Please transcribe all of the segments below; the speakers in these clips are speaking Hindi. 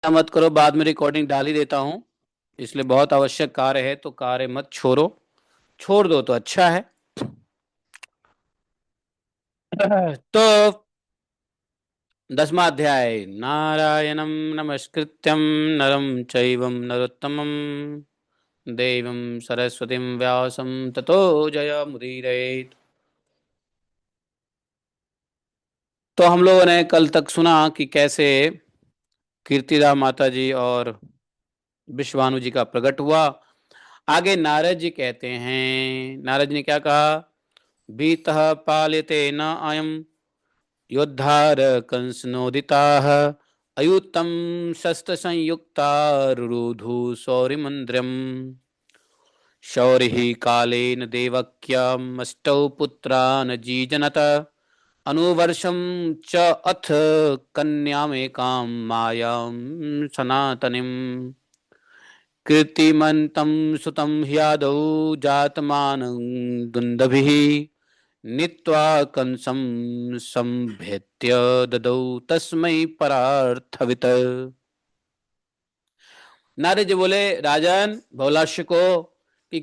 मत करो, बाद में रिकॉर्डिंग डाल ही देता हूँ। इसलिए बहुत आवश्यक कार्य है तो कार्य मत छोड़ो। छोड़ दो तो अच्छा है। तो 10वां अध्याय, नारायणं नमस्कृत्यं नरं चैवं नरोत्तमं देवीं सरस्वतीं व्यासं ततो जयमुदीरयेत्। तो हम लोगों ने कल तक सुना कि कैसे कीर्तिदा माता जी और विश्वानु जी का प्रकट हुआ। आगे नारद जी कहते हैं, नारद जी ने क्या कहा? भीतः पाल्यते न अयम योद्धार कंसनोदिताः अयुतं शस्त्र संयुक्ता रुरुधु शौरिमंद्रम शौरिः कालेन देवक्यमष्टौ पुत्रान् जीजनत अनुवर्षं च अथ कन्यामेकां मायां सनातनीम् कीर्तिमन्तं सुतं ह्यादौ जातमानं दुन्दभिः नीत्वा कंसं संभेत्य ददौ तस्मै परार्थवित्। नारद जी बोले, राजन भोलाश्य को कि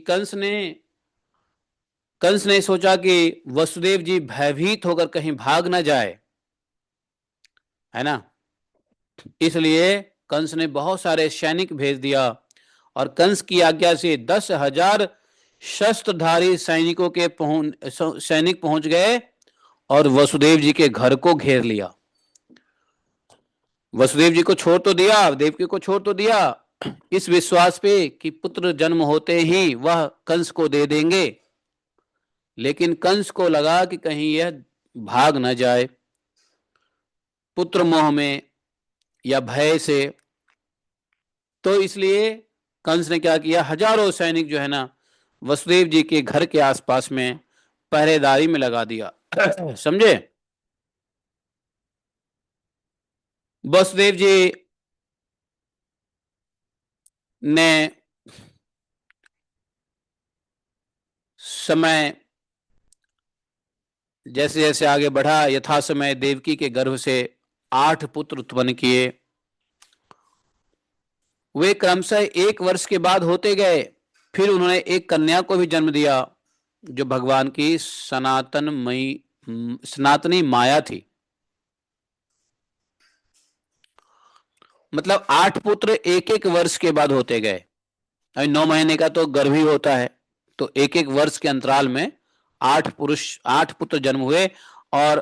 कंस ने सोचा कि वसुदेव जी भयभीत होकर कहीं भाग ना जाए, है ना। इसलिए कंस ने बहुत सारे सैनिक भेज दिया और कंस की आज्ञा से 10,000 शस्त्रधारी सैनिक पहुंच गए और वसुदेव जी के घर को घेर लिया। वसुदेव जी को छोड़ तो दिया, देवकी को छोड़ तो दिया, इस विश्वास पे कि पुत्र जन्म होते ही वह कंस को दे देंगे। लेकिन कंस को लगा कि कहीं यह भाग न जाए पुत्र मोह में या भय से। तो इसलिए कंस ने क्या किया, हजारों सैनिक जो है ना वसुदेव जी के घर के आसपास में पहरेदारी में लगा दिया। समझे। वसुदेव जी ने समय जैसे जैसे आगे बढ़ा, यथा समय देवकी के गर्भ से 8 पुत्र उत्पन्न किए। वे क्रमशः 1 वर्ष के बाद होते गए। फिर उन्होंने एक कन्या को भी जन्म दिया जो भगवान की सनातनी माया थी। मतलब 8 पुत्र एक एक वर्ष के बाद होते गए। अभी 9 महीने का तो गर्भ ही होता है, तो एक एक वर्ष के अंतराल में 8 पुत्र जन्म हुए और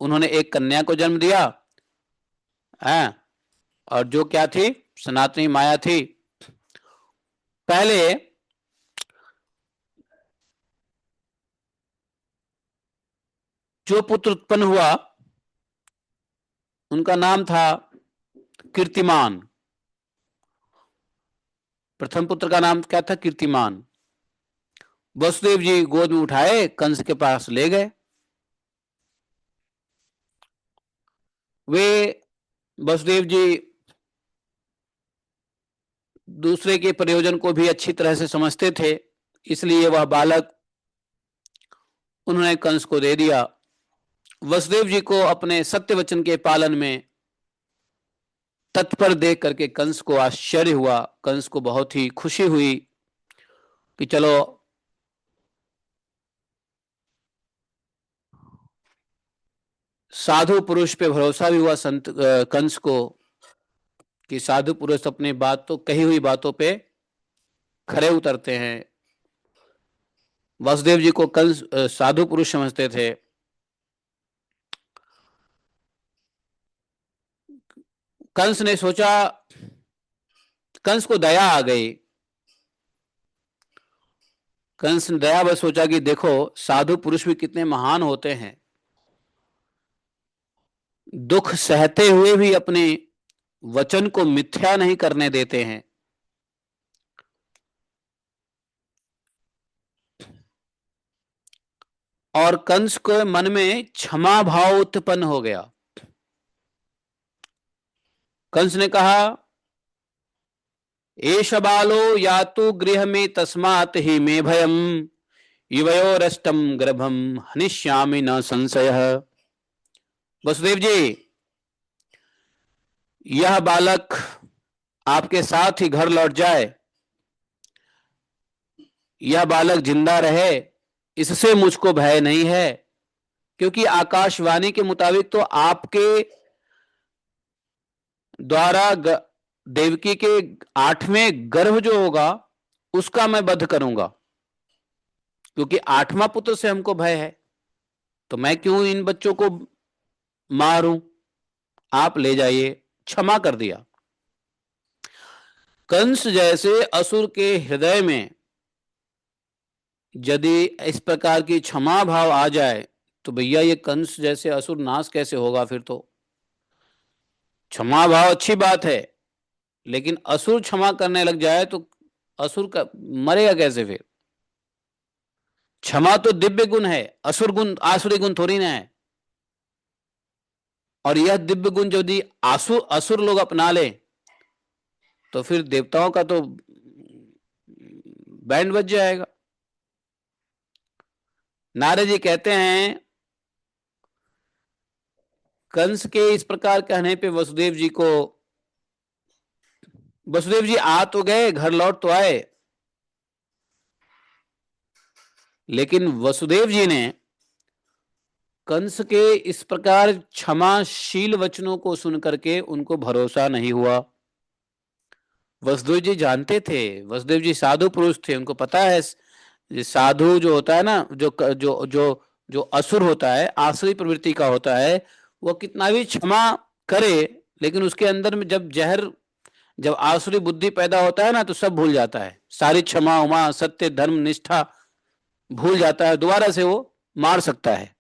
उन्होंने एक कन्या को जन्म दिया है। और जो क्या थी, सनातनी माया थी। पहले जो पुत्र उत्पन्न हुआ उनका नाम था कीर्तिमान। प्रथम पुत्र का नाम क्या था? कीर्तिमान। वसुदेव जी गोद में उठाए कंस के पास ले गए। वे वसुदेव जी दूसरे के प्रयोजन को भी अच्छी तरह से समझते थे, इसलिए वह बालक उन्होंने कंस को दे दिया। वसुदेव जी को अपने सत्य वचन के पालन में तत्पर देख करके कंस को आश्चर्य हुआ। कंस को बहुत ही खुशी हुई कि चलो साधु पुरुष पे भरोसा भी हुआ संत कंस को कि साधु पुरुष अपनी बात तो कही हुई बातों पे खरे उतरते हैं। वसुदेव जी को कंस साधु पुरुष समझते थे। कंस ने सोचा, कंस को दया आ गई। कंस ने दया बस सोचा कि देखो साधु पुरुष भी कितने महान होते हैं, दुख सहते हुए भी अपने वचन को मिथ्या नहीं करने देते हैं। और कंस के मन में क्षमा भाव उत्पन्न हो गया। कंस ने कहा, एष बालो यातु गृह में तस्मात् ही मे भयम युवयोरष्टम गर्भम हनिष्यामि न संशयः। वसुदेव जी, यह बालक आपके साथ ही घर लौट जाए, यह बालक जिंदा रहे, इससे मुझको भय नहीं है। क्योंकि आकाशवाणी के मुताबिक तो आपके द्वारा देवकी के 8वें गर्भ जो होगा उसका मैं वध करूंगा, क्योंकि 8वां पुत्र से हमको भय है, तो मैं क्यों इन बच्चों को मारूं। आप ले जाइए। क्षमा कर दिया। कंस जैसे असुर के हृदय में यदि इस प्रकार की क्षमा भाव आ जाए तो भैया ये कंस जैसे असुर नाश कैसे होगा। फिर तो क्षमा भाव अच्छी बात है, लेकिन असुर क्षमा करने लग जाए तो असुर का मरेगा कैसे फिर। क्षमा तो दिव्य गुण है, असुर गुण आसुरी गुण थोड़ी ना है। और यह दिव्य गुण यदि असुर लोग अपना ले तो फिर देवताओं का तो बैंड बज जाएगा। नारद जी कहते हैं कंस के इस प्रकार कहने पे वसुदेव जी आ तो गए, घर लौट तो आए, लेकिन वसुदेव जी ने कंस के इस प्रकार क्षमाशील वचनों को सुन करके उनको भरोसा नहीं हुआ। वसुदेव जी जानते थे, वसुदेव जी साधु पुरुष थे, उनको पता है साधु जो होता है ना, जो जो जो जो असुर होता है, आसुरी प्रवृत्ति का होता है, वो कितना भी क्षमा करे लेकिन उसके अंदर में जब आसुरी बुद्धि पैदा होता है ना तो सब भूल जाता है, सारी क्षमा उमा सत्य धर्म निष्ठा भूल जाता है, दोबारा से वो मार सकता है।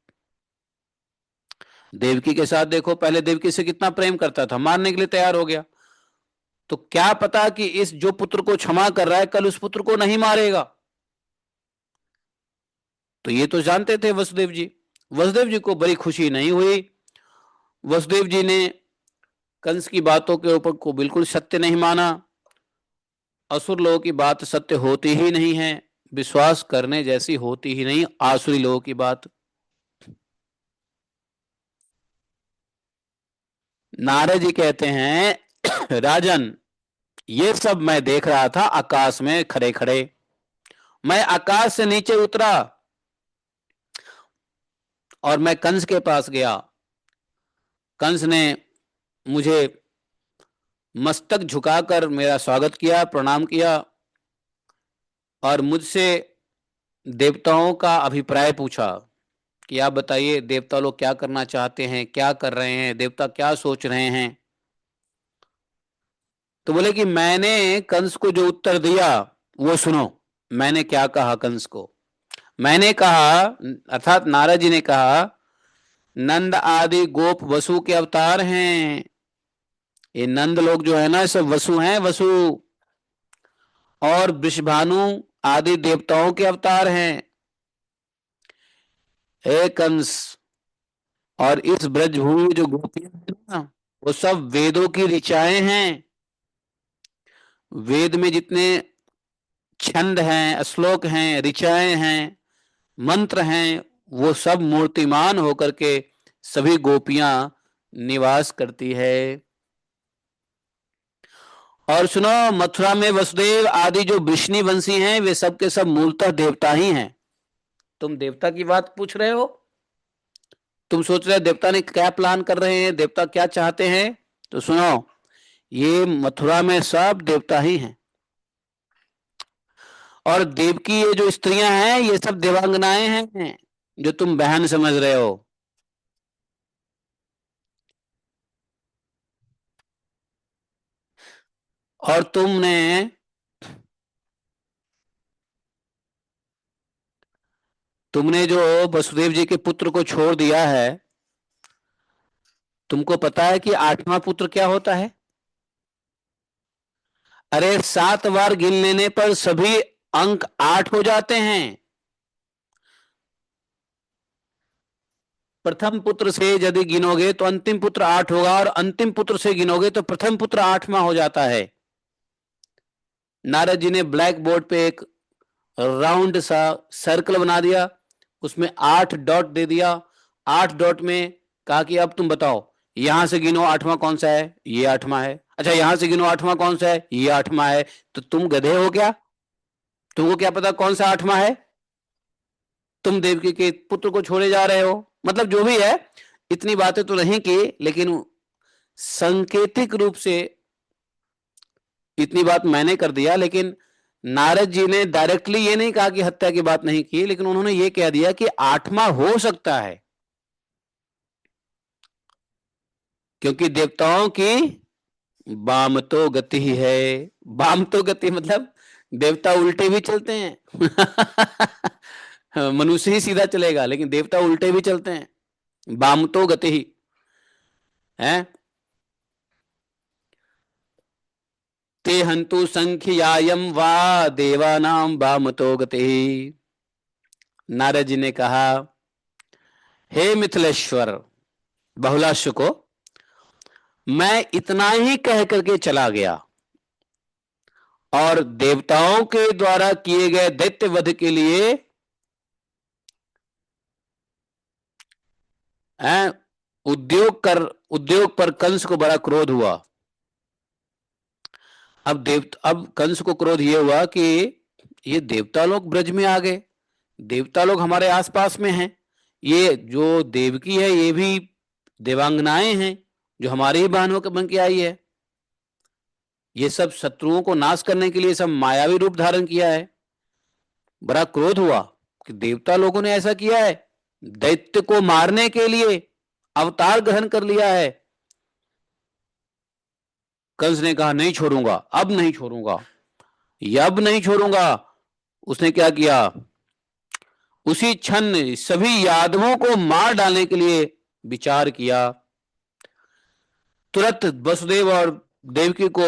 देवकी के साथ देखो, पहले देवकी से कितना प्रेम करता था, मारने के लिए तैयार हो गया, तो क्या पता कि इस जो पुत्र को क्षमा कर रहा है कल उस पुत्र को नहीं मारेगा। तो ये तो जानते थे वसुदेव जी। वसुदेव जी को बड़ी खुशी नहीं हुई। वसुदेव जी ने कंस की बातों के ऊपर को बिल्कुल सत्य नहीं माना। असुर लोगों की बात सत्य होती ही नहीं है, विश्वास करने जैसी होती ही नहीं आसुरी लोगों की बात। नारद जी कहते हैं राजन, ये सब मैं देख रहा था आकाश में खड़े खड़े। मैं आकाश से नीचे उतरा और मैं कंस के पास गया। कंस ने मुझे मस्तक झुकाकर मेरा स्वागत किया, प्रणाम किया और मुझसे देवताओं का अभिप्राय पूछा कि आप बताइए देवता लोग क्या करना चाहते हैं, क्या कर रहे हैं, देवता क्या सोच रहे हैं। तो बोले कि मैंने कंस को जो उत्तर दिया वो सुनो। मैंने क्या कहा कंस को? मैंने कहा, अर्थात नारद जी ने कहा, नंद आदि गोप वसु के अवतार हैं। ये नंद लोग जो है ना सब वसु हैं, वसु। और वृषभानु आदि देवताओं के अवतार हैं। हे कंस, और इस ब्रजभूमि में जो गोपियां हैं ना वो सब वेदों की ऋचाएं हैं। वेद में जितने छंद हैं, श्लोक हैं, ऋचाएं हैं, मंत्र हैं, वो सब मूर्तिमान होकर के सभी गोपियां निवास करती है। और सुनो, मथुरा में वसुदेव आदि जो वृष्णि वंशी हैं वे सब के सब मूलतः देवता ही हैं। तुम देवता की बात पूछ रहे हो, तुम सोच रहे हो देवता ने क्या प्लान कर रहे हैं, देवता क्या चाहते हैं। तो सुनो, ये मथुरा में सब देवता ही हैं। और देव की ये जो स्त्रियां हैं ये सब देवांगनाएं हैं जो तुम बहन समझ रहे हो। और तुमने जो वसुदेव जी के पुत्र को छोड़ दिया है, तुमको पता है कि 8वां पुत्र क्या होता है? अरे 7 बार गिन लेने पर सभी अंक 8 हो जाते हैं। प्रथम पुत्र से यदि गिनोगे तो अंतिम पुत्र 8 होगा, और अंतिम पुत्र से गिनोगे तो प्रथम पुत्र 8वां हो जाता है। नारद जी ने ब्लैक बोर्ड पे एक राउंड सा सर्कल बना दिया, उसमें 8 डॉट दे दिया। 8 डॉट में कहा कि अब तुम बताओ यहां से गिनो 8वां कौन सा है। ये 8वां है। अच्छा यहां से गिनो आठवां कौन सा है, ये आठवां है। तो तुम गधे हो क्या, तुमको क्या पता कौन सा आठवां है? तुम देवकी के पुत्र को छोड़े जा रहे हो। मतलब जो भी है, इतनी बातें तो नहीं की, लेकिन सांकेतिक रूप से इतनी बात मैंने कर दिया। लेकिन नारद जी ने डायरेक्टली ये नहीं कहा कि हत्या की बात नहीं की, लेकिन उन्होंने ये कह दिया कि आठवां हो सकता है, क्योंकि देवताओं की वाम तो गति ही है। वाम तो गति मतलब देवता उल्टे भी चलते हैं। मनुष्य ही सीधा चलेगा, लेकिन देवता उल्टे भी चलते हैं। वाम तो गति ही है। ते हंतु संख्यायम वा देवानां वाम तो गति। नारद जी ने कहा, हे मिथिलेश्वर बहुलाश्व को, मैं इतना ही कह करके चला गया, और देवताओं के द्वारा किए गए दैत्य वध के लिए हैं, उद्योग पर कंस को बड़ा क्रोध हुआ। अब कंस को क्रोध ये हुआ कि ये देवता लोग ब्रज में आ गए, देवता लोग हमारे आसपास में हैं, ये जो देवकी है ये भी देवांगनाएं हैं जो हमारे ही बहनों के बन के आई है, ये सब शत्रुओं को नाश करने के लिए सब मायावी रूप धारण किया है। बड़ा क्रोध हुआ कि देवता लोगों ने ऐसा किया है, दैत्य को मारने के लिए अवतार ग्रहण कर लिया है। कंस ने कहा नहीं छोड़ूंगा, अब नहीं छोड़ूंगा, अब नहीं छोड़ूंगा। उसने क्या किया, उसी क्षण सभी यादवों को मार डालने के लिए विचार किया। तुरंत वसुदेव और देवकी को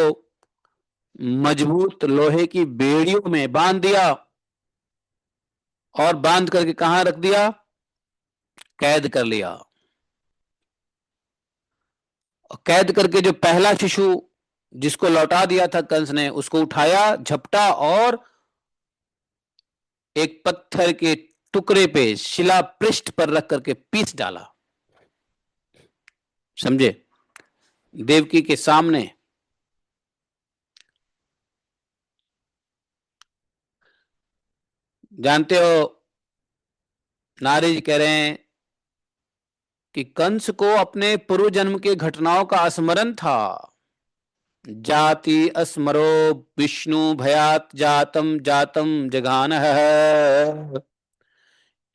मजबूत लोहे की बेड़ियों में बांध दिया, और बांध करके कहां रख दिया, कैद कर लिया। कैद करके जो पहला शिशु जिसको लौटा दिया था कंस ने, उसको उठाया, झपटा, और एक पत्थर के टुकड़े पे शिला पृष्ठ पर रख करके पीस डाला। समझे? देवकी के सामने। जानते हो, नारद जी कह रहे हैं कि कंस को अपने पूर्व जन्म के घटनाओं का स्मरण था। जाति अस्मरो विष्णु भयात जातम जातम जघान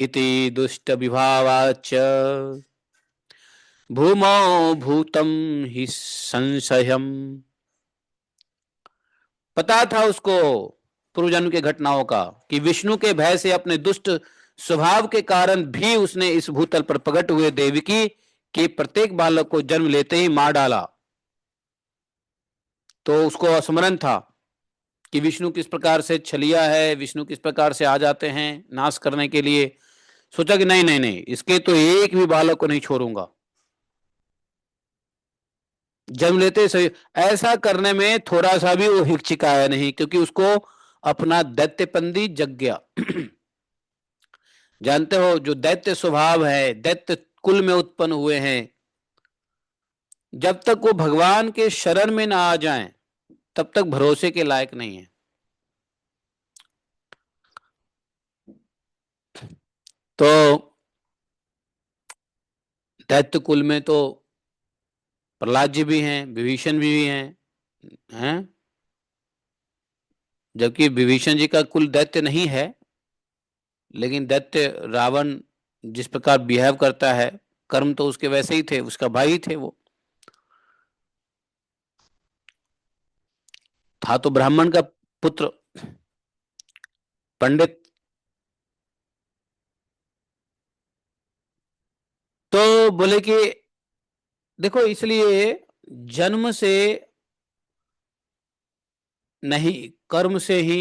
इति दुष्ट विभावाच भूमौ भूतम ही संशयम। पता था उसको पूर्व जन्म के घटनाओं का, कि विष्णु के भय से अपने दुष्ट स्वभाव के कारण भी उसने इस भूतल पर प्रकट हुए देवकी के प्रत्येक बालक को जन्म लेते ही मार डाला। तो उसको स्मरण था कि विष्णु किस प्रकार से छलिया है, विष्णु किस प्रकार से आ जाते हैं नाश करने के लिए। सोचा कि नहीं नहीं नहीं, इसके तो एक भी बालक को नहीं छोड़ूंगा, जन्म लेते सही। ऐसा करने में थोड़ा सा भी वो हिचकिचाया नहीं, क्योंकि उसको अपना दैत्यपंदी जग गया। जानते हो, जो दैत्य स्वभाव है, दैत्य कुल में उत्पन्न हुए हैं, जब तक वो भगवान के शरण में ना आ जाएं तब तक भरोसे के लायक नहीं है। तो दैत्य कुल में तो प्रहलाद जी भी हैं, विभीषण भी हैं, जबकि विभीषण जी का कुल दैत्य नहीं है, लेकिन दैत्य रावण जिस प्रकार बिहेव करता है, कर्म तो उसके वैसे ही थे, उसका भाई थे वो। था तो ब्राह्मण का पुत्र, पंडित। तो बोले कि देखो, इसलिए जन्म से नहीं, कर्म से ही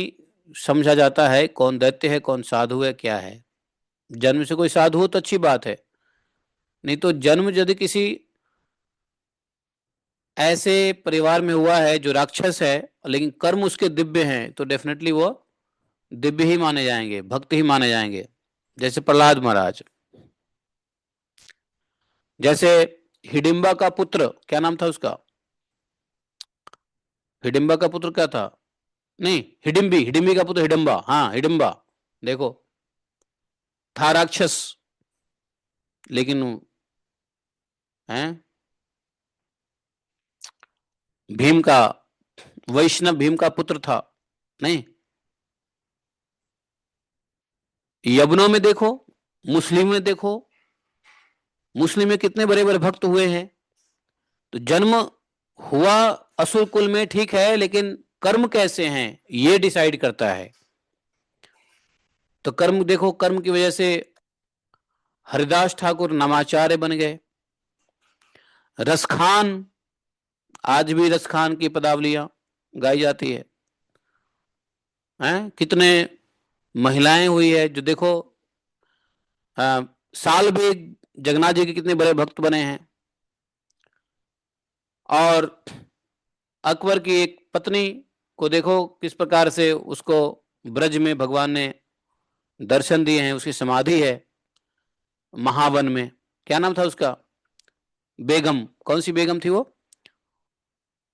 समझा जाता है कौन दैत्य है कौन साधु है क्या है। जन्म से कोई साधु हो तो अच्छी बात है, नहीं तो जन्म यदि किसी ऐसे परिवार में हुआ है जो राक्षस है, लेकिन कर्म उसके दिव्य हैं, तो डेफिनेटली वो दिव्य ही माने जाएंगे, भक्त ही माने जाएंगे। जैसे प्रहलाद महाराज, जैसे हिडिंबा का पुत्र, क्या नाम था उसका, हिडिंबा का पुत्र क्या था? नहीं, हिडिंबी, हिडिंबी का पुत्र हिडिंबा, हाँ हिडिंबा। देखो, था राक्षस, लेकिन है भीम का, वैष्णव भीम का पुत्र था। नहीं, यवनों में देखो, मुस्लिम में देखो, मुस्लिम में कितने बड़े बड़े भक्त हुए हैं। तो जन्म हुआ असुर कुल में, ठीक है, लेकिन कर्म कैसे हैं ये डिसाइड करता है। तो कर्म देखो, कर्म की वजह से हरिदास ठाकुर नामाचार्य बन गए। रसखान, आज भी रसखान की पदावलियां गाई जाती है। हैं कितने महिलाएं हुई है जो देखो, साल बेग जगन्नाथ जी के कितने बड़े भक्त बने हैं। और अकबर की एक पत्नी को देखो किस प्रकार से उसको ब्रज में भगवान ने दर्शन दिए हैं, उसकी समाधि है महावन में। क्या नाम था उसका? बेगम। कौन सी बेगम थी वो?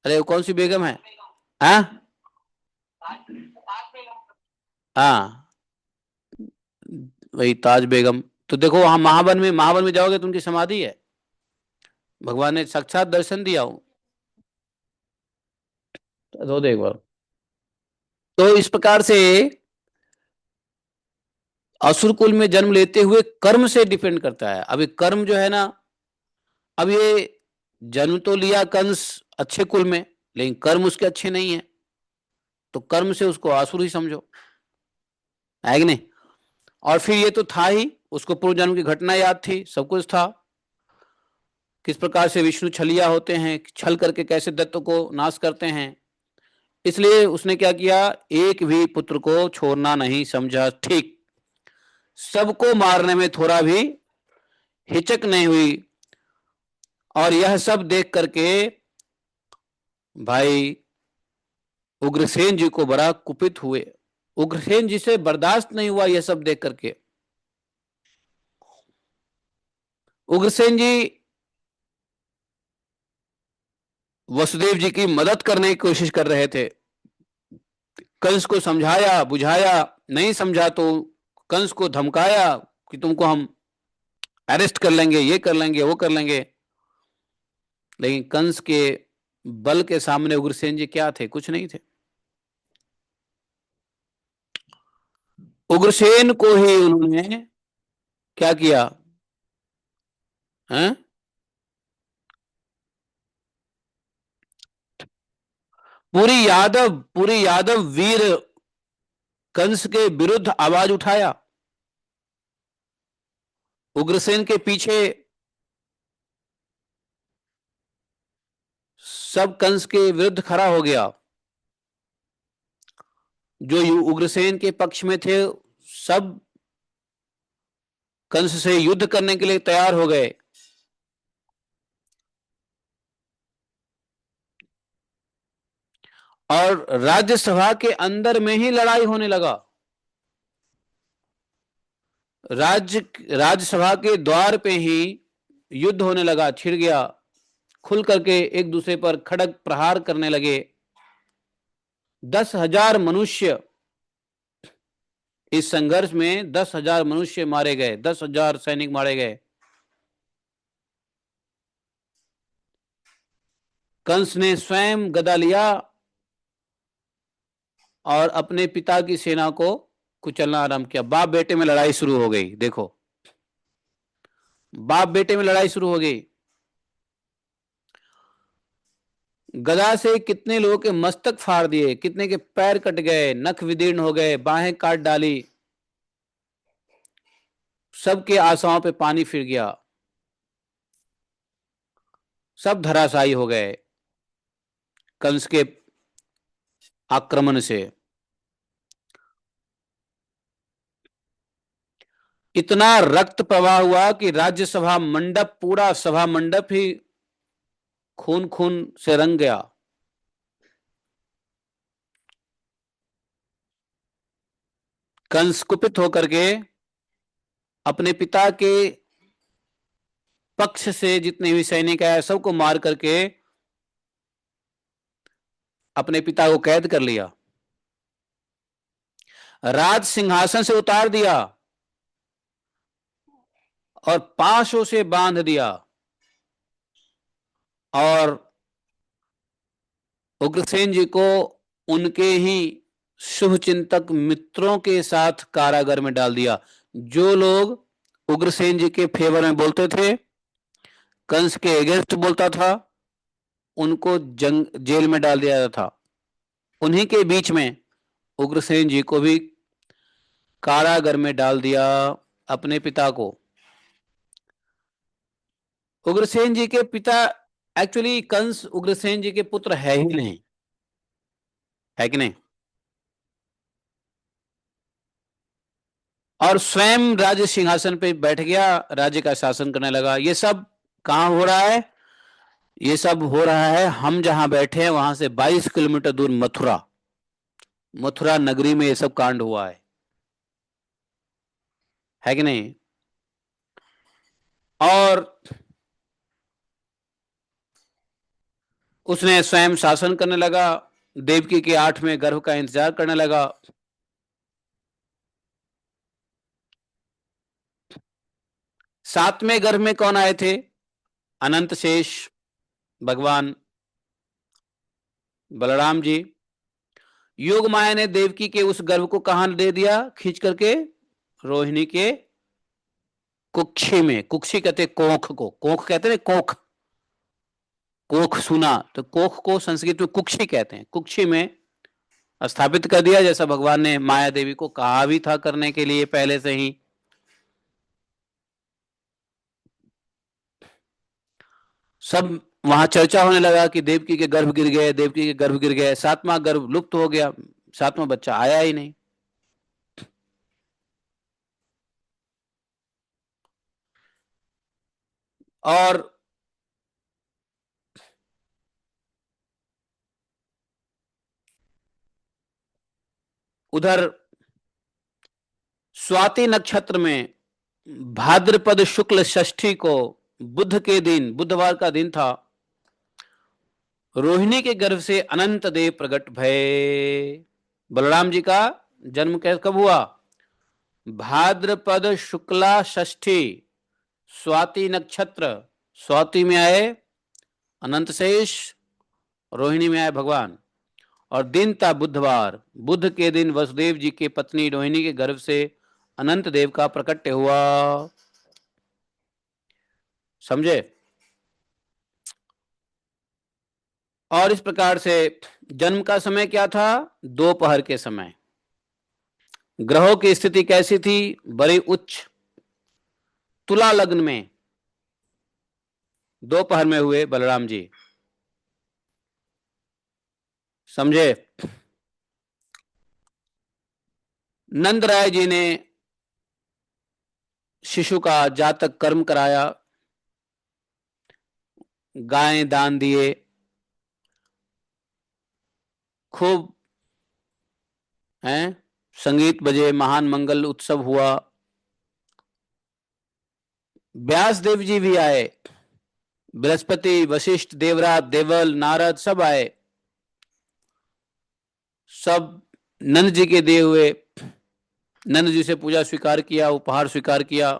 अरे वो कौन सी बेगम है? हाँ, हाँ, वही ताज बेगम। तो देखो वहां महावन में, महावन में जाओगे तो उनकी समाधि है, भगवान ने साक्षात दर्शन दिया हूं। तो देख बार, तो इस प्रकार से असुर कुल में जन्म लेते हुए कर्म से डिपेंड करता है। अभी कर्म जो है ना, अब ये जन्म तो लिया कंस अच्छे कुल में, लेकिन कर्म उसके अच्छे नहीं है, तो कर्म से उसको आसुर ही समझो, है कि नहीं? और फिर ये तो था ही, उसको पूर्व जन्म की घटना याद थी, सब कुछ था, किस प्रकार से विष्णु छलिया होते हैं, छल करके कैसे दैत्य को नाश करते हैं। इसलिए उसने क्या किया, एक भी पुत्र को छोड़ना नहीं समझा, ठीक, सबको मारने में थोड़ा भी हिचक नहीं हुई। और यह सब देख करके भाई उग्रसेन जी को बड़ा कुपित हुए। उग्रसेन जी से बर्दाश्त नहीं हुआ यह सब देख करके। उग्रसेन जी वसुदेव जी की मदद करने की कोशिश कर रहे थे, कंस को समझाया बुझाया, नहीं समझा तो कंस को धमकाया कि तुमको हम अरेस्ट कर लेंगे, ये कर लेंगे, वो कर लेंगे। लेकिन कंस के बल के सामने उग्रसेन जी क्या थे? कुछ नहीं थे। उग्रसेन को ही उन्होंने क्या किया है? पूरी यादव वीर कंस के विरुद्ध आवाज उठाया। उग्रसेन के पीछे सब कंस के विरुद्ध खड़ा हो गया। जो उग्रसेन के पक्ष में थे सब कंस से युद्ध करने के लिए तैयार हो गए। और राज्यसभा के अंदर में ही लड़ाई होने लगा। राज्यसभा के द्वार पे ही युद्ध होने लगा, छिड़ गया, खुल करके एक दूसरे पर खड़ग प्रहार करने लगे। 10,000 मनुष्य, इस संघर्ष में 10,000 मनुष्य मारे गए, 10,000 सैनिक मारे गए। कंस ने स्वयं गदा लिया और अपने पिता की सेना को कुचलना आरंभ किया। बाप बेटे में लड़ाई शुरू हो गई। देखो, बाप बेटे में लड़ाई शुरू हो गई। गदा से कितने लोगों के मस्तक फाड़ दिए, कितने के पैर कट गए, नख विदीर्ण हो गए, बाहें काट डाली, सबके आशाओं पे पानी फिर गया, सब धराशायी हो गए कंस के आक्रमण से। इतना रक्त प्रवाह हुआ कि राज्यसभा मंडप, पूरा सभा मंडप ही खून खून से रंग गया। कंस कुपित होकर के अपने पिता के पक्ष से जितने भी सैनिक आए सबको मार करके अपने पिता को कैद कर लिया, राज सिंहासन से उतार दिया और पाशों से बांध दिया, और उग्रसेन जी को उनके ही शुभचिंतक मित्रों के साथ कारागार में डाल दिया। जो लोग उग्रसेन जी के फेवर में बोलते थे, कंस के अगेंस्ट बोलता था, उनको जेल में डाल दिया था। उन्हीं के बीच में उग्रसेन जी को भी कारागार में डाल दिया, अपने पिता को। उग्रसेन जी के पिता, एक्चुअली कंस उग्रसेन जी के पुत्र है ही नहीं, है कि नहीं? और स्वयं राज्य सिंहासन पे बैठ गया, राज्य का शासन करने लगा। ये सब कहां हो रहा है? ये सब हो रहा है हम जहां बैठे हैं वहां से 22 किलोमीटर दूर मथुरा, मथुरा नगरी में ये सब कांड हुआ है कि नहीं? और उसने स्वयं शासन करने लगा, देवकी के 8वें गर्भ का इंतजार करने लगा। सातवें गर्भ में कौन आए थे? अनंत शेष भगवान बलराम जी। योग माया ने देवकी के उस गर्भ को कहां दे दिया? खींच करके रोहिणी के कुक्षी में। कुक्षी कहते कोख को, कोख कहते हैं कोख, कोख सुना तो कोख को संस्कृत में कुक्षी कहते हैं। कुक्षी में स्थापित कर दिया, जैसा भगवान ने माया देवी को कहा भी था करने के लिए पहले से ही। सब वहां चर्चा होने लगा कि देवकी के गर्भ गिर गए, देवकी के गर्भ गिर गए। सातवां गर्भ लुप्त हो गया, सातवां बच्चा आया ही नहीं। और उधर स्वाति नक्षत्र में भाद्रपद शुक्ल षष्ठी को, बुध के दिन, बुधवार का दिन था, रोहिणी के गर्भ से अनंत देव प्रकट भय। बलराम जी का जन्म कब हुआ? भाद्रपद शुक्ला षष्ठी, स्वाति नक्षत्र, स्वाति में आए अनंत शेष, रोहिणी में आए भगवान। और दिन था बुधवार, बुध के दिन वसुदेव जी के पत्नी रोहिणी के गर्भ से अनंत देव का प्रकट हुआ। समझे? और इस प्रकार से जन्म का समय क्या था? दोपहर के समय। ग्रहों की स्थिति कैसी थी? बड़ी उच्च, तुला लग्न में दोपहर में हुए बलराम जी। समझे? नंद राय जी ने शिशु का जातक कर्म कराया, गायें दान दिए, खूब हैं संगीत बजे, महान मंगल उत्सव हुआ। व्यास देव जी भी आए, बृहस्पति, वशिष्ठ, देवराज, देवल, नारद सब आए। सब नंद जी के दिए हुए, नंद जी से पूजा स्वीकार किया, उपहार स्वीकार किया,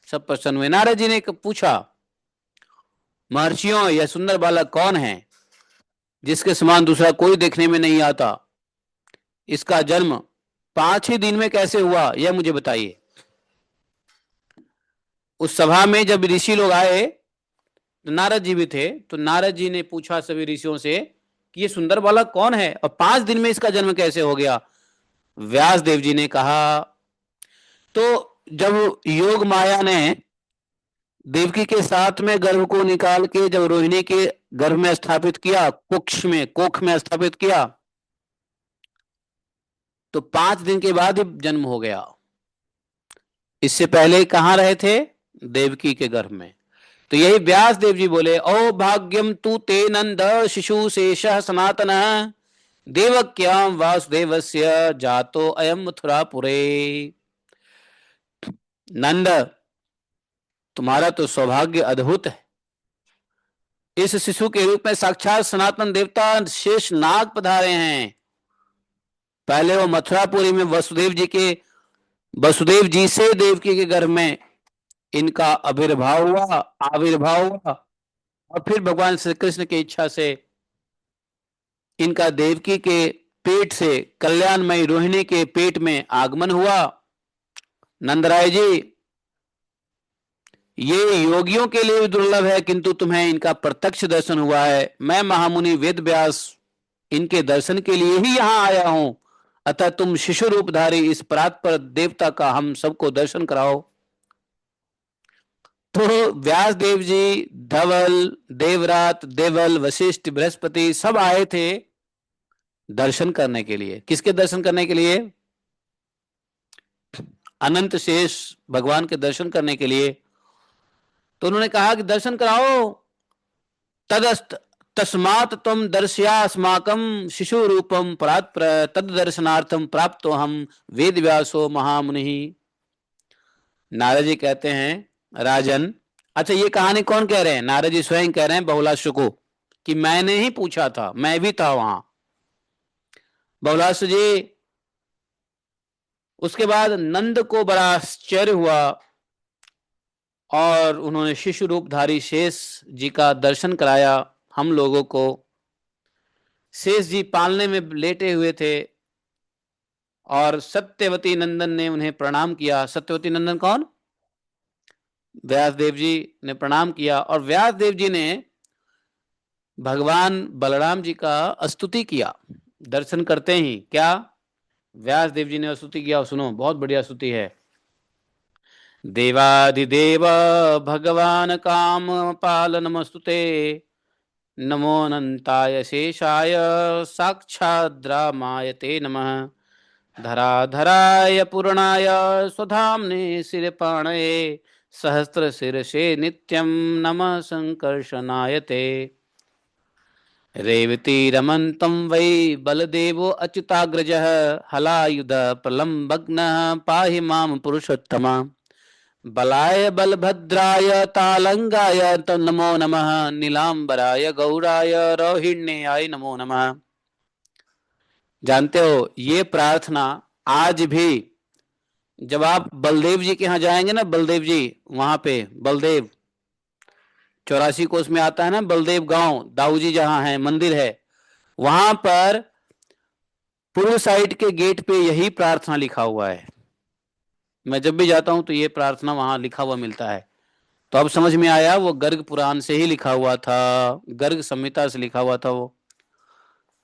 सब प्रसन्न हुए। नारद जी ने पूछा, महर्षियों यह सुंदर बालक कौन है जिसके समान दूसरा कोई देखने में नहीं आता? इसका जन्म 5 ही दिन में कैसे हुआ, यह मुझे बताइए। उस सभा में जब ऋषि लोग आए तो नारद जी भी थे, तो नारद जी ने पूछा सभी ऋषियों से कि ये सुंदर बालक कौन है और 5 दिन में इसका जन्म कैसे हो गया? व्यास देव जी ने कहा, तो जब योग माया ने देवकी के 7वें गर्भ को निकाल के जब रोहिणी के गर्भ में स्थापित किया, कुक्ष में, कोख में स्थापित किया, तो 5 दिन के बाद ही जन्म हो गया। इससे पहले कहां रहे थे? देवकी के गर्भ में। तो यही व्यास देव जी बोले, ओ भाग्यम तू ते नंद शिशु शेष सनातन देवक्याम वासुदेवस्य जातो अयम मथुरापुरे। नंद, तुम्हारा तो सौभाग्य अद्भुत है। इस शिशु के रूप में साक्षात सनातन देवता शेष नाग पधारे हैं। पहले वो मथुरापुरी में वसुदेव जी से देवकी के गर्भ में इनका आविर्भाव हुआ और फिर भगवान श्री कृष्ण की इच्छा से इनका देवकी के पेट से कल्याणमयी रोहिणी के पेट में आगमन हुआ। नंदराय जी, ये योगियों के लिए भी दुर्लभ है, किंतु तुम्हें इनका प्रत्यक्ष दर्शन हुआ है। मैं महामुनि वेद व्यास इनके दर्शन के लिए ही यहां आया हूं, अतः तुम शिशु रूपधारी इस परात्पर देवता का हम सबको दर्शन कराओ। तो व्यास देव जी, धवल, देवरात, देवल, वशिष्ठ, बृहस्पति सब आए थे दर्शन करने के लिए। किसके दर्शन करने के लिए? अनंत शेष भगवान के दर्शन करने के लिए। तो उन्होंने कहा कि दर्शन कराओ। तस्मात् तम दर्शयास्माकं शिशु रूपम परात् तद दर्शनार्थम प्राप्तो हम वेद व्यासो महामुनि। नारद जी कहते हैं, राजन, अच्छा ये कहानी कौन कह रहे हैं? नारद जी स्वयं कह रहे हैं बहुलाश्व को, कि मैंने ही पूछा था, मैं भी था वहां। बहुलाश्व जी, उसके बाद नंद को बड़ा आश्चर्य हुआ और उन्होंने शिशु रूपधारी शेष जी का दर्शन कराया हम लोगों को। शेष जी पालने में लेटे हुए थे और सत्यवती नंदन ने उन्हें प्रणाम किया। सत्यवती नंदन कौन? व्यासदेव जी ने प्रणाम किया और व्यासदेव जी ने भगवान बलराम जी का स्तुति किया दर्शन करते ही। क्या व्यासदेव जी ने स्तुति किया? सुनो, बहुत बढ़िया स्तुति है। देवादिदेव भगवान काम पाल नमस्तुते, नमो अनंताय शेषाय साक्षाद्रामाय ते नमः, धराधराय पूर्णाय स्वधाम्ने शिरपाणये, सहस्र शीर्षे नित्यं नमः संकर्षणाय ते। रेवतीरमन्तं वै बलदेवो अच्युताग्रजः, हलायुध प्रलम्बग्नः पाहि मां पुरुषोत्तम, बलाय बलभद्राय तालंगाय नमो नमः, नीलांबराय गौराय रोहिण्याय नमो नमः। जानते हो, ये प्रार्थना आज भी जब आप बलदेव जी के यहाँ जाएंगे ना, बलदेव जी वहां पे बलदेव 84 कोस में आता है ना, बलदेव गांव, दाऊ जी जहां है, मंदिर है, वहां पर पूर्व साइड के गेट पे यही प्रार्थना लिखा हुआ है। मैं जब भी जाता हूं तो ये प्रार्थना वहां लिखा हुआ मिलता है। तो अब समझ में आया, वो गर्ग पुराण से ही लिखा हुआ था, गर्ग संहिता से लिखा हुआ था वो।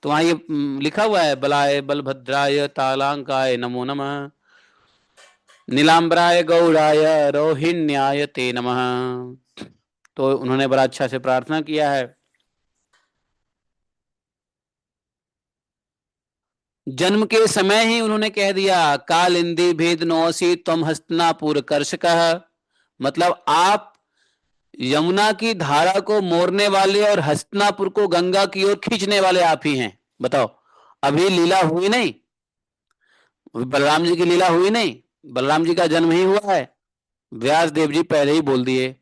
तो वहां ये लिखा हुआ है, बलाय बलभद्राय तालांकाय नमो नमः, नीलांबराय गौराय रोहिण्याय ते नमः। तो उन्होंने बड़ा अच्छा से प्रार्थना किया है। जन्म के समय ही उन्होंने कह दिया, कालिंदी भेद नोसी तुम हस्तिनापुर कर्षकः, मतलब आप यमुना की धारा को मोड़ने वाले और हस्तिनापुर को गंगा की ओर खींचने वाले आप ही हैं। बताओ, अभी लीला हुई नहीं, बलराम जी की लीला हुई नहीं, बलराम जी का जन्म ही हुआ है। व्यास देव जी पहले ही बोल दिए।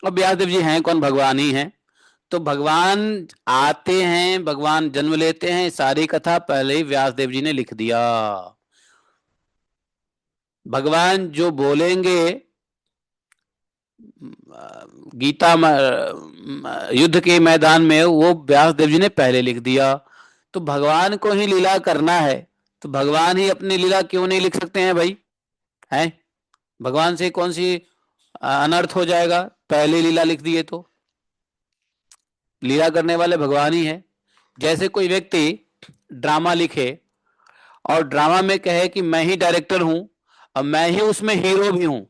और व्यास देव जी हैं कौन? भगवान ही हैं। तो भगवान आते हैं, भगवान जन्म लेते हैं, सारी कथा पहले ही व्यास देव जी ने लिख दिया। भगवान जो बोलेंगे गीता युद्ध के मैदान में, वो व्यास देव जी ने पहले लिख दिया। तो भगवान को ही लीला करना है, तो भगवान ही अपनी लीला क्यों नहीं लिख सकते हैं भाई? हैं, भगवान से कौन सी अनर्थ हो जाएगा? पहले लीला लिख दिए तो लीला करने वाले भगवान ही है। जैसे कोई व्यक्ति ड्रामा लिखे और ड्रामा में कहे कि मैं ही डायरेक्टर हूं और मैं ही उसमें हीरो भी हूं,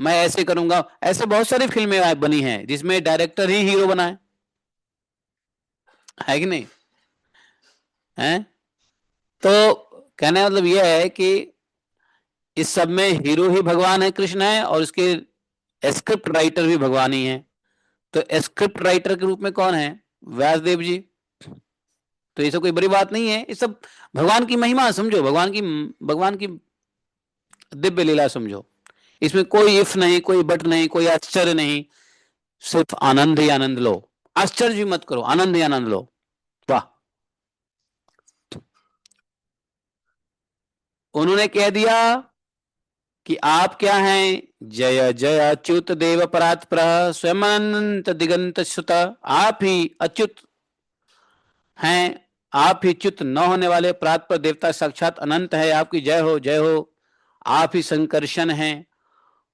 मैं ऐसे करूंगा। ऐसे बहुत सारी फिल्में बनी हैं जिसमें डायरेक्टर ही हीरो बना है कि नहीं है? तो कहने का मतलब यह है कि इस सब में हीरो ही भगवान है, कृष्ण है, और इसके स्क्रिप्ट राइटर भी भगवान ही है। तो स्क्रिप्ट राइटर के रूप में कौन है? व्यास देव जी। तो ये सब कोई बड़ी बात नहीं है, ये सब भगवान की महिमा समझो, भगवान की दिव्य लीला समझो। इसमें कोई इफ नहीं, कोई बट नहीं, कोई आश्चर्य नहीं। सिर्फ आनंद ही आनंद लो, आश्चर्य भी मत करो, आनंद ही आनंद लो। वाह। उन्होंने कह दिया कि आप क्या हैं, जय जय अच्युत देव परात्पर स्वयं अनंत दिगंत सुत, आप ही अच्युत हैं, आप ही च्युत न होने वाले परात्पर देवता साक्षात अनंत है, आपकी जय हो जय हो। आप ही संकर्षण हैं,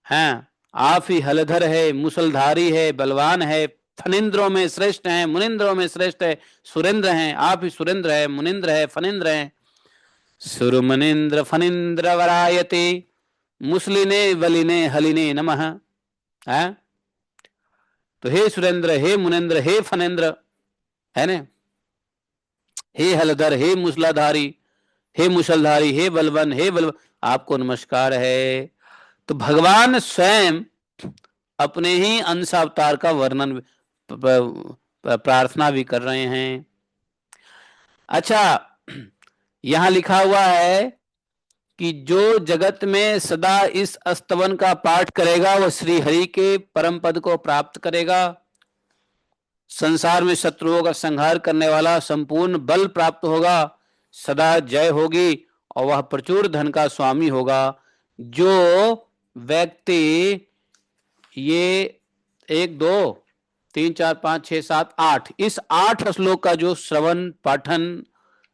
हैं, आप ही हलधर है, मुसलधारी है, बलवान है, फनिंद्रों में श्रेष्ठ हैं, मुनिंद्रों में श्रेष्ठ है, सुरेंद्र हैं, आप ही सुरेंद्र है, मुनिंद्र है, फनिंद्र है। सुरमनिंद्र फनिंद्र वरायते मुसलिने वलिने हलिने नमः। है तो हे सुरेंद्र, हे मुनेन्द्र, हे फनेन्द्र, है ना, हे हलधर, हे मुसलाधारी, हे मुसलधारी, हे बलवन, हे बलवन, आपको नमस्कार है। तो भगवान स्वयं अपने ही अंश अवतार का वर्णन प्रार्थना भी कर रहे हैं। अच्छा, यहां लिखा हुआ है कि जो जगत में सदा इस स्तवन का पाठ करेगा वह श्री हरि के परम पद को प्राप्त करेगा, संसार में शत्रुओं का संहार करने वाला संपूर्ण बल प्राप्त होगा, सदा जय होगी और वह प्रचुर धन का स्वामी होगा। जो व्यक्ति ये 1 2 3 4 5 6 7 8 इस 8 श्लोक का जो श्रवण पाठन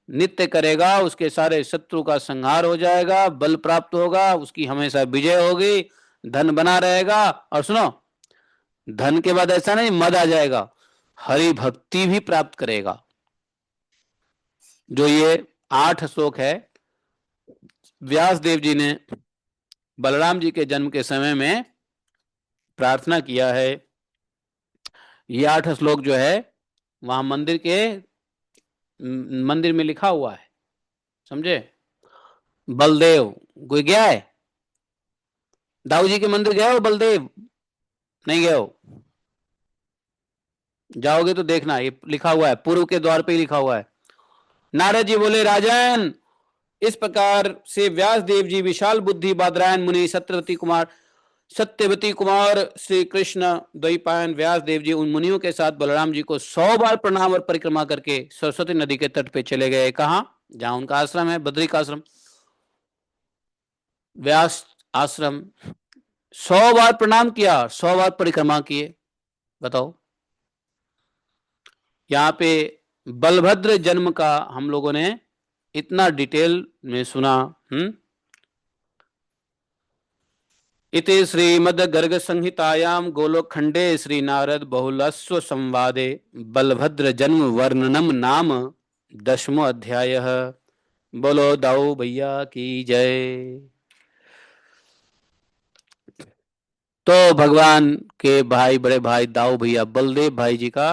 नित्य करेगा, उसके सारे शत्रु का संहार हो जाएगा, बल प्राप्त होगा, उसकी हमेशा विजय होगी, धन बना रहेगा। और सुनो, धन के बाद ऐसा नहीं मद आ जाएगा, हरि भक्ति भी प्राप्त करेगा। जो ये 8 श्लोक है, व्यास देव जी ने बलराम जी के जन्म के समय में प्रार्थना किया है। ये 8 श्लोक जो है वहां मंदिर में लिखा हुआ है, समझे। बलदेव कोई गया है, दाऊ जी के मंदिर गए हो बलदेव, नहीं गए हो, जाओगे तो देखना, ये लिखा हुआ है, पूर्व के द्वार पे ही लिखा हुआ है। नारद जी बोले, राजन, इस प्रकार से व्यास देव जी विशाल बुद्धि बादरायण मुनि सत्यवती कुमार श्री कृष्ण द्वैपायन व्यास देव जी उन मुनियों के साथ बलराम जी को 100 बार प्रणाम और परिक्रमा करके सरस्वती नदी के तट पे चले गए। कहा, जहां उनका आश्रम है, बद्रिक आश्रम, व्यास आश्रम। 100 बार प्रणाम किया, 100 बार परिक्रमा किए। बताओ, यहाँ पे बलभद्र जन्म का हम लोगों ने इतना डिटेल में सुना। इति श्रीमद् गर्ग संहितायां गोलोकखंडे श्री नारद बहुलस्व संवादे बलभद्र जन्म वर्णनम नाम 10वां अध्याय। बोलो दाऊ भैया की जय। तो भगवान के भाई, बड़े भाई दाऊ भैया बलदेव भाई जी का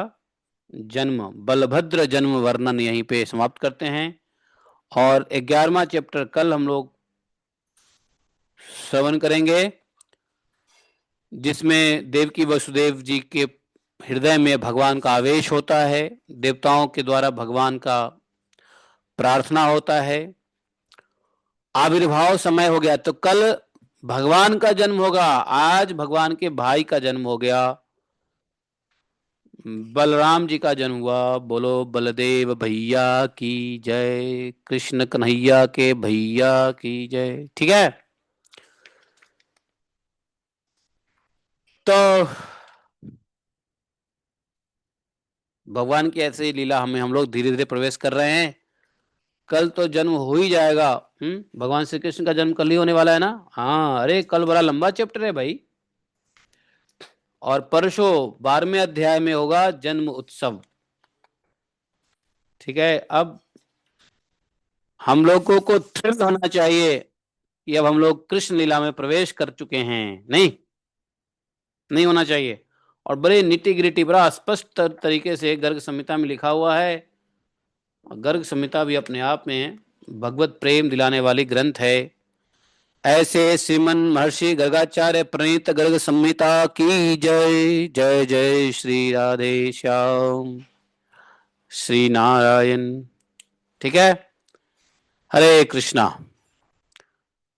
जन्म, बलभद्र जन्म वर्णन यहीं पे समाप्त करते हैं। और 11वां चैप्टर कल हम लोग श्रवण करेंगे, जिसमें देवकी वसुदेव जी के हृदय में भगवान का आवेश होता है, देवताओं के द्वारा भगवान का प्रार्थना होता है। आविर्भाव समय हो गया, तो कल भगवान का जन्म होगा, आज भगवान के भाई का जन्म हो गया, बलराम जी का जन्म हुआ। बोलो बलदेव भैया की जय, कृष्ण कन्हैया के भैया की जय। ठीक है, तो भगवान की ऐसे ही लीला हमें हम लोग धीरे धीरे प्रवेश कर रहे हैं। कल तो जन्म हो ही जाएगा। भगवान श्री कृष्ण का जन्म कल ही होने वाला है ना। हाँ, अरे कल बड़ा लंबा चैप्टर है भाई। और परसों 12वें अध्याय में होगा जन्म उत्सव। ठीक है, अब हम लोगों को थ्रिल होना चाहिए कि अब हम लोग कृष्ण लीला में प्रवेश कर चुके हैं। नहीं, नहीं होना चाहिए। और बड़े निटी ग्रिटी, बड़ा स्पष्ट तरीके से गर्ग संहिता में लिखा हुआ है। गर्ग संहिता भी अपने आप में भगवत प्रेम दिलाने वाली ग्रंथ है। ऐसे श्रीमन महर्षि गर्गाचार्य प्रणीत गर्ग संहिता की जय। जय जय श्री राधे श्याम श्री नारायण। ठीक है, हरे कृष्णा।